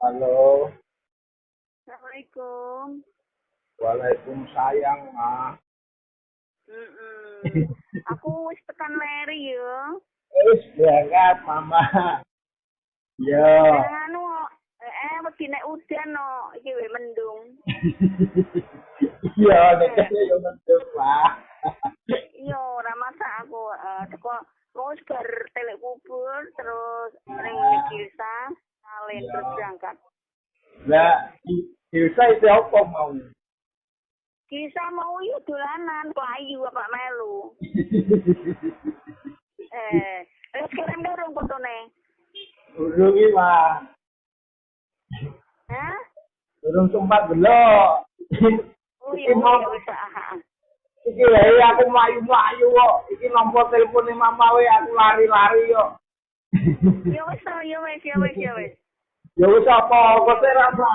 Halo. Assalamualaikum. Waalaikumsalam, Ma. Aku wis tekan Mary yo. Wis berangkat, Mama. Yo. Anu wedi nek udan no, iki we mendung. Iya, nek yo mendung, Pak. Iya, ora masak aku teko wis bar telek kubur terus ning Kilsa, salen terus berangkat. Lah, Kilsa itu apa mau? Kilsa mau yo dolanan kok ayu apa melu. Wis kirim dorong fotone. Urung iki, Ma. Hah? Urung sempat belok. Oh iya, wis Iki wae aku mlayu-mlayu kok. Iki nomor telepone Mama wae aku lari-lari kok. Yo wis. Ya wis apa kok ora, Ma.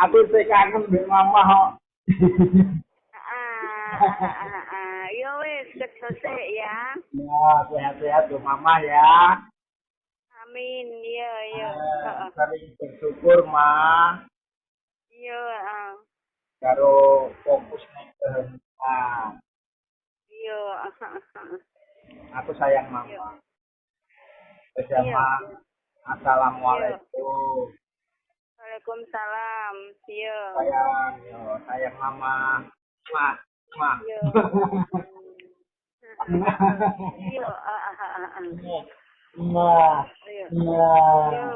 Aku sik kangen mbek Mama kok. Yo wis kerja ya. Ya, sehat-sehat tuh Mama ya. Amin, iya. Sering bersyukur, Ma. Iya, Karo fokus ning kehendak. iya. Aku sayang Mama. Bersama. Assalamualaikum. Waalaikumsalam. Iya. Sayang Mama. Ma. Iya. Iya, Nah, nah.